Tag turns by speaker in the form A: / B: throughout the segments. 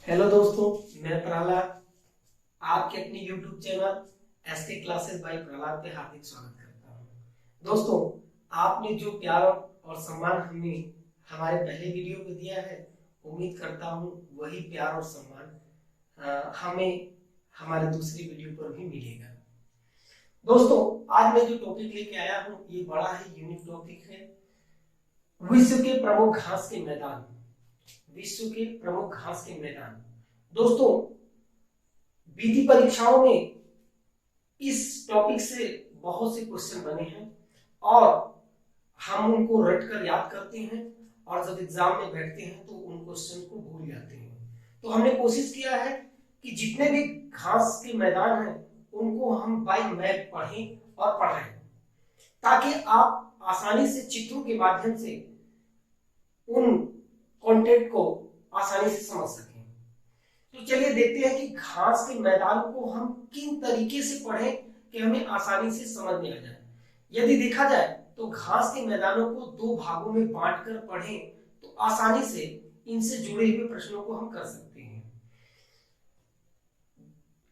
A: Hello दोस्तों, मैं प्रहलाद आपके अपने YouTube channel SK classes by Prahlad पे हार्दिक स्वागत करता हूँ। दोस्तों, आपने जो प्यार और सम्मान हमें हमारे पहले वीडियो को दिया है, उम्मीद करता हूँ वही प्यार और सम्मान हमें हमारे दूसरी वीडियो पर भी मिलेगा। दोस्तों, आज मैं जो टॉपिक लेके आया हूँ ये बड़ा ही यूनिक टॉपिक है। विश्व के प्रमुख घास के मैदान। विश्व के प्रमुख घास के मैदान। दोस्तों, बीटी परीक्षाओं में इस टॉपिक से बहुत से क्वेश्चन बने हैं और हम उनको रट कर याद करते हैं और जब एग्जाम में बैठते हैं तो उन क्वेश्चन को भूल जाते हैं। तो हमने कोशिश किया है कि जितने भी घास के मैदान हैं उनको हम बाय मैप पढ़ें और पढ़ाएं, ताकि आप आसानी से चित्रों के माध्यम से उन कंटेंट को आसानी से समझ सकें। तो चलिए देखते हैं कि घास के मैदान को हम किन तरीके से पढ़ें कि हमें आसानी से समझ में आ जाए। यदि देखा जाए तो घास के मैदानों को दो भागों में बांटकर पढ़ें तो आसानी से इनसे जुड़े हुए प्रश्नों को हम कर सकते हैं।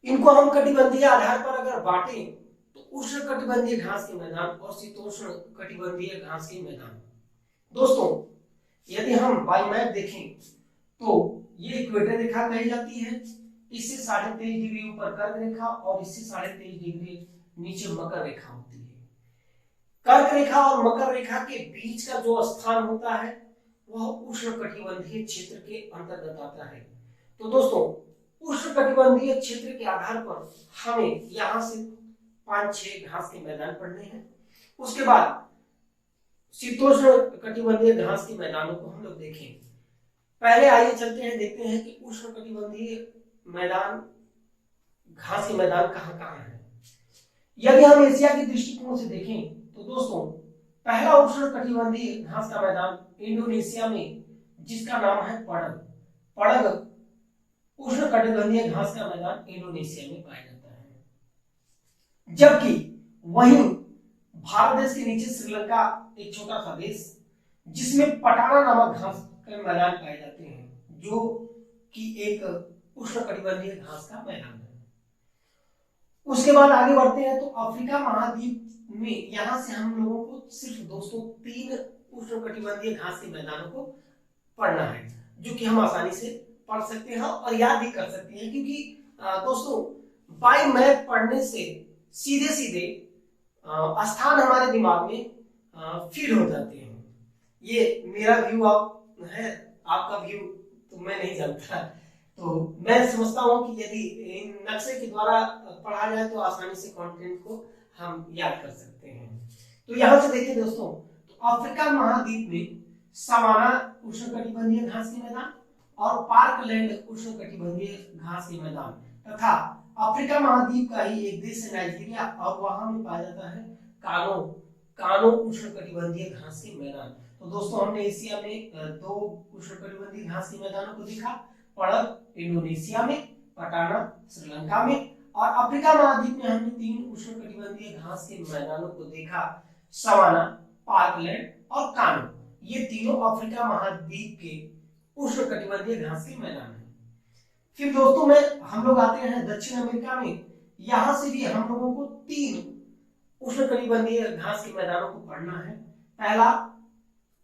A: इनको हम कटिबंधीय आधार पर अगर बांटें तो उष्ण कटिबंधीय घास के मैदान और शीतोष्ण कटिबंधीय घास के मैदान। दोस्तों, यदि हम बाय मैप देखें तो ये इक्वेटर रेखा कही जाती है। इससे 23.5 डिग्री ऊपर कर्क रेखा और इससे 23.5 डिग्री नीचे मकर रेखा होती है। कर्क रेखा और मकर रेखा के बीच का जो स्थान होता है वह उष्ण कटिबंधीय क्षेत्र के अंतर्गत आता है। तो दोस्तों, उष्ण कटिबंधीय क्षेत्र के आधार पर हमें यहाँ से 5-6 घास के मैदान पढ़ने हैं। उसके बाद शीतोष्ण कटिबंधीय घास के मैदानों को हम लोग देखें। पहले आइए चलते हैं, देखते हैं कि उष्ण कटिबंधीय मैदान घास के मैदान कहाँ कहाँ है। यदि हम एशिया के दृष्टिकोण से देखें तो दोस्तों, पहला उष्ण कटिबंधीय घास का मैदान इंडोनेशिया में, जिसका नाम है पड़ग। पड़ग उष्ण कटिबंधीय घास का मैदान इंडोनेशिया में पाया जाता है। जबकि वहीं भारत देश के नीचे श्रीलंका एक छोटा सा देश, जिसमें पटाना नामक घास के मैदान पाए जाते हैं, जो कि एक उष्ण कटिबंधीय घास का मैदान है। उसके बाद आगे बढ़ते हैं तो अफ्रीका महाद्वीप में, यहां से हम लोगों को सिर्फ दोस्तों 3 उष्ण कटिबंधीय घास के मैदानों को पढ़ना है, जो कि हम आसानी से पढ़ सकते हैं और याद भी कर सकते हैं, क्योंकि दोस्तों बाय मैप पढ़ने से सीधे सीधे स्थान हमारे दिमाग में फीड हो जाते हैं। ये मेरा व्यू है, आपका व्यू तो मैं नहीं जानता। तो मैं समझता हूं कि यदि इन नक्शे के द्वारा पढ़ा जाए तो आसानी से कंटेंट को हम याद कर सकते हैं। तो यहां से देखिए दोस्तों, तो अफ्रीका महाद्वीप में सवाना उष्ण कटिबंधीय घास के मैदान और पार्कलैंड उष्ण कटिबंधीय घास के मैदान, तथा अफ्रीका महाद्वीप का ही एक देश है नाइजीरिया, और वहां में पाया जाता है कानो उष्ण कटिबंधीय घास के मैदान। तो दोस्तों, हमने एशिया में 2 उष्ण कटिबंधीय घास के मैदानों को देखा, पड़ग इंडोनेशिया में, पटाना श्रीलंका में, और अफ्रीका महाद्वीप में हमने 3 उष्ण कटिबंधीय घास के मैदानों को देखा, सवाना, पार्कलैंड और कानो। ये तीनों अफ्रीका महाद्वीप के उष्ण कटिबंधीय घास के मैदान हैं। फिर दोस्तों में हम लोग आते हैं दक्षिण अमेरिका में। यहां से भी हम लोगों को 3 उष्ण कटिबंधीय घास के मैदानों को पढ़ना है। पहला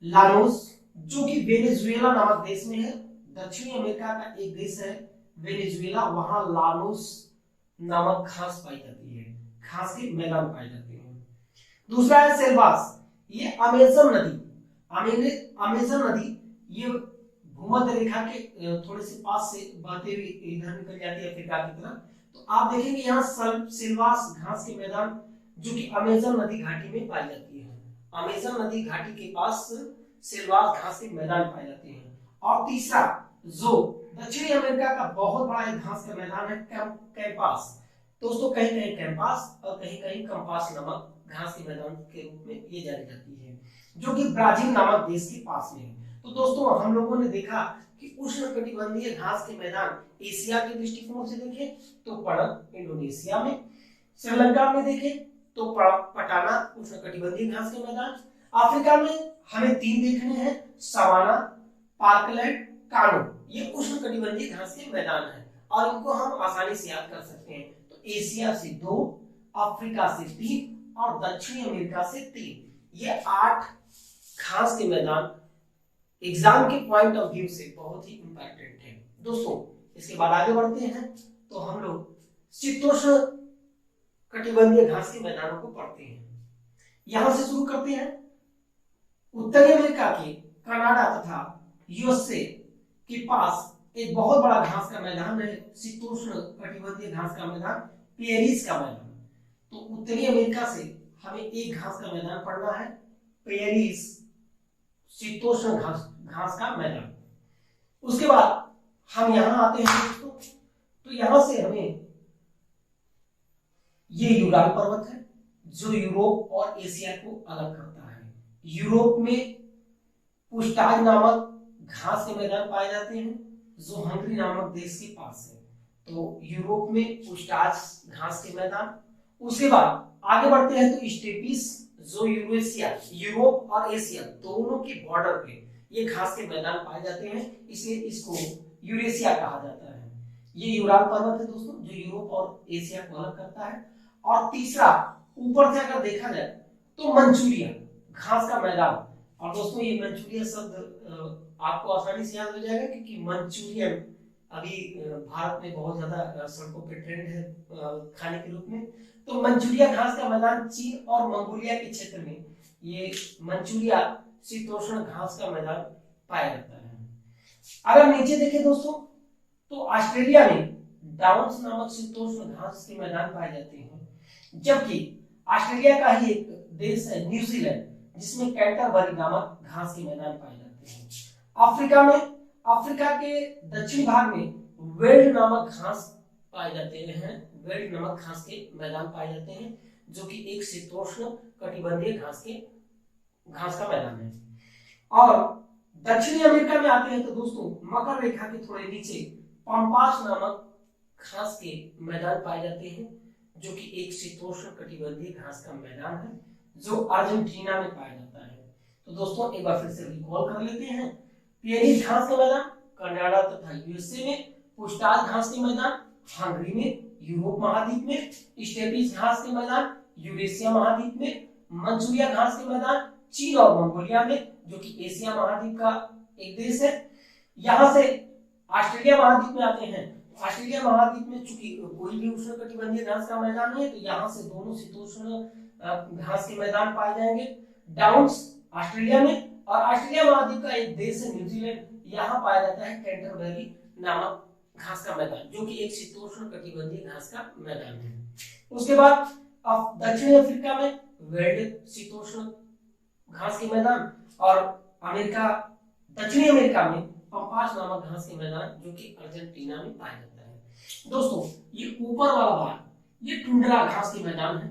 A: लानोस, जो कि वेनेजुएला नामक देश में है। दक्षिणी अमेरिका का एक देश है वेनेजुएला, वहां लानोस नामक घास पाई जाती है, घास के मैदान पाए जाते हैं। दूसरा है सेल्वास, ये अमेजन नदी ये भूमध्य रेखा के थोड़े से पास से बहते हुए इधर निकल जाती है अफ्रीका की तरफ। तो आप देखेंगे यहाँ सेल्वास घास के मैदान, जो कि अमेजन नदी घाटी में पाई जाती है। अमेजन नदी घाटी के पास सेल्वास घास के मैदान पाए जाते हैं। और तीसरा, जो दक्षिणी अमेरिका का बहुत बड़ा एक घास का मैदान है, कैंपास। दोस्तों, कहीं कहीं कैंपास और कहीं कहीं कंपास नामक घास के मैदान के रूप में ये जानी जाती है, जो कि ब्राजील नामक देश के पास में है। तो दोस्तों, हम लोगों ने देखा कि उष्ण कटिबंधीय घास के मैदान एशिया के दृष्टिकोण से देखें तो पड़ग इंडोनेशिया में, श्रीलंका में देखें तो पटाना उष्ण कटिबंधीय घास के मैदान, अफ्रीका में हमें 3 देखने हैं, सवाना, पार्कलैंड, कानो। ये उष्णकटिबंधीय घास के मैदान है और इनको हम आसानी से याद कर सकते हैं। तो एशिया से 2, अफ्रीका से 3 और दक्षिणी अमेरिका से 3, ये 8 घास के मैदान एग्जाम के पॉइंट ऑफ व्यू से बहुत ही इंपॉर्टेंट है। दोस्तों इसके बाद आगे बढ़ते हैं तो हम लोग शीतोष्ण कटिबंधीय घास के मैदानों को पढ़ते हैं। यहां से शुरू करते हैं। उत्तरी अमेरिका के कनाडा तथा यूएसए के पास एक बहुत बड़ा घास का मैदान है, शीतोष्ण कटिबंधीय घास का मैदान, पेरिस का मैदान। तो उत्तरी अमेरिका से हमें एक घास का मैदान पढ़ना है, पेरिस शीतोष्ण घास का मैदान। उसके बाद हम यहां आते हैं दोस्तों, तो यहां से हमें ये यूराल पर्वत है जो यूरोप और एशिया को अलग करता है। यूरोप में पुस्टाज नामक घास के मैदान पाए जाते हैं जो हंगरी नामक देश के पास है। तो यूरोप में पुस्टाज घास के मैदान। उसके बाद आगे बढ़ते हैं तो स्टेपिस जो यूरेशिया, यूरोप और एशिया दोनों के बॉर्डर पे ये घास के मैदान पाए जाते हैं, इसलिए इसको यूरेशिया कहा जाता है। ये यूराल पर्वत है दोस्तों जो यूरोप और एशिया को अलग करता है। और तीसरा ऊपर से अगर देखा जाए तो मंचूरिया घास का मैदान। और दोस्तों ये मंचूरिया शब्द आपको आसानी से याद हो जाएगा क्योंकि मंचूरियन अभी भारत में बहुत ज्यादा सड़कों पे ट्रेंड है खाने के रूप में। तो मंचूरिया घास का मैदान चीन और मंगोलिया के क्षेत्र में ये मंचूरिया शीतोष्ण घास का मैदान पाया जाता है। अगर नीचे देखें दोस्तों तो ऑस्ट्रेलिया में डाउन्स नामक शीतोष्ण घास के मैदान पाए जाते हैं, जबकि ऑस्ट्रेलिया का ही एक देश है न्यूजीलैंड जिसमें कैंटरबरी नामक घास के मैदान पाए जाते हैं। अफ्रीका के दक्षिणी भाग में वेल्ड नामक घास पाए जाते हैं, वेल्ड नामक घास के मैदान पाए जाते हैं जो कि एक शीतोष्ण कटिबंधीय घास का मैदान है। और दक्षिणी अमेरिका में आते हैं तो दोस्तों मकर रेखा के थोड़े नीचे पंपास नामक घास के मैदान पाए जाते हैं जो कि एक शीतोष्ण कटिबंधीय घास का मैदान है जो अर्जेंटीना में पाया जाता है। तो दोस्तों एक बार फिर से रिकॉल कर लेते हैं। पेरिस घास का मैदान कनाडा तथा यूएसए में, पुस्टाज घास के मैदान हंगरी में यूरोप महाद्वीप में, स्टेपिस घास के मैदान यूरेशिया महाद्वीप में, मंचूरिया घास के मैदान चीन और मंगोलिया में जो कि एशिया महाद्वीप का एक देश है। यहां से ऑस्ट्रेलिया महाद्वीप में आते हैं। ऑस्ट्रेलिया महाद्वीप में चूंकि कोई भी उष्णकटिबंधीय घास का मैदान नहीं है तो यहाँ से दोनों शीतोष्ण घास के मैदान पाए जाएंगे, डाउन्स ऑस्ट्रेलिया में, और ऑस्ट्रेलिया महाद्वीप का एक देश है न्यूजीलैंड, यहाँ पाया जाता है कैंटरबरी नामक घास का मैदान जो कि एक शीतोष्ण कटिबंधीय घास का मैदान है। उसके बाद दक्षिणी अफ्रीका में वेल्ड शीतोष्ण घास के मैदान, और दक्षिणी अमेरिका में पंपास नामक घास के मैदान जो कि अर्जेंटीना में पाया जाता है। दोस्तों ये ऊपर वाला भाग ये टुंड्रा घास के मैदान है,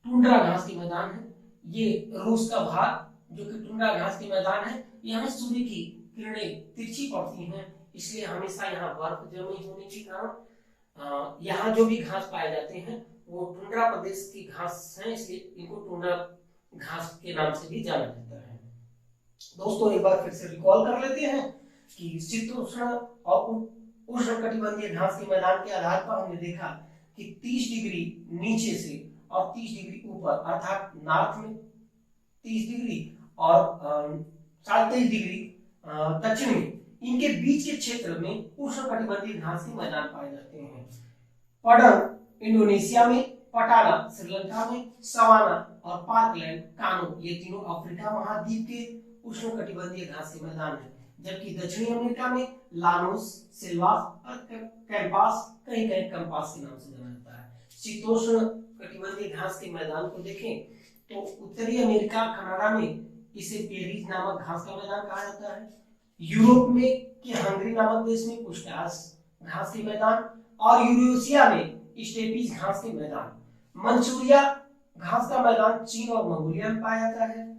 A: टुंड्रा घास के मैदान है। ये रूस का भाग जो कि टुंड्रा घास के मैदान है, यहाँ सूर्य की किरणें तिरछी पड़ती हैं, इसलिए हमेशा यहाँ बर्फ जमी होने के कारण यहाँ जो भी घास पाए जाते हैं वो टुंड्रा प्रदेश की घास है, इसलिए इनको टुंड्रा घास के नाम से भी जाना जाता है। दोस्तों एक बार फिर से रिकॉल कर लेते हैं कि शीतोष्ण और उष्णकटिबंधीय घास के मैदान के आधार पर हमने देखा कि 30 डिग्री नीचे से और 30 डिग्री ऊपर अर्थात नॉर्थ में 30 डिग्री और 23 डिग्री दक्षिण में, इनके बीच के क्षेत्र में उष्णकटिबंधीय घास के मैदान पाए जाते हैं। पडंग इंडोनेशिया में, पटाला श्रीलंका में, सवाना और पार्कलैंड कानो ये तीनों अफ्रीका महाद्वीप के उष्णकटिबंधीय घास के मैदान हैं, जबकि दक्षिणी अमेरिका में लानोस, सिल्वास और कैंपास, कहीं कहीं कैंपास के नाम से जाना जाता है। शीतोष्ण कटिबंधीय घास के मैदान को देखें तो उत्तरी अमेरिका कनाडा में इसे पेरिस नामक घास का मैदान कहा जाता है। यूरोप में कि हंगरी नामक देश में पुस्टाज घास के मैदान, और यूरेशिया में स्टेपिस घास के मैदान। मंचूरिया घास का मैदान चीन और मंगोलिया में पाया जाता है।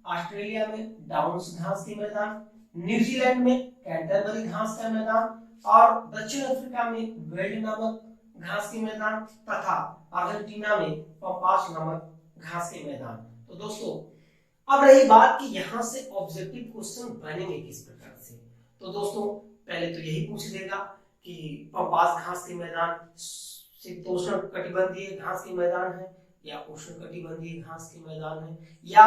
A: ऑस्ट्रेलिया में डाउन्स घास के मैदान, न्यूजीलैंड में कैंटरबरी घास का मैदान, और दक्षिण अफ्रीका में वेल्ड नामक घास के मैदान, तथा अर्जेंटीना में पंपास नामक घास के मैदान। तो दोस्तों अब रही बात कि यहाँ से ऑब्जेक्टिव क्वेश्चन बनेंगे किस प्रकार से। तो दोस्तों पहले तो यही पूछ देगा कि पम्पास घास के मैदान शीतोष्ण कटिबंधीय घास के मैदान है या उष्ण कटिबंधीय घास के मैदान है, या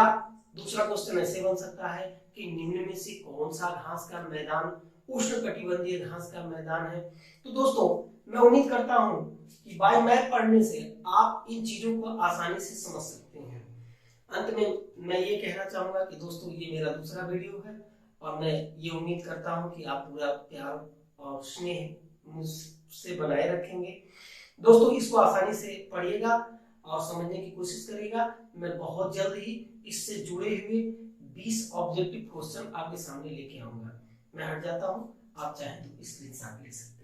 A: दूसरा क्वेश्चन ऐसे बन सकता है कि निम्न में से कौन सा घास का मैदान उष्ण कटिबंधीय घास का मैदान है। तो दोस्तों मैं उम्मीद करता हूं कि बाय मैप पढ़ने से आप इन चीजों को आसानी से समझ सकते हैं। अंत में मैं ये कहना चाहूंगा कि दोस्तों ये मेरा दूसरा वीडियो है और मैं ये उम्मीद करता हूं कि आप पूरा प्यार और स्नेह मुझसे बनाए रखेंगे। दोस्तों इसको आसानी से पढ़िएगा और समझने की कोशिश करिएगा। मैं बहुत जल्द ही इससे जुड़े हुए 20 ऑब्जेक्टिव क्वेश्चन आपके सामने लेके आऊंगा। मैं हट जाता हूं, आप चाहें तो स्क्रीनशॉट ले सकते हैं।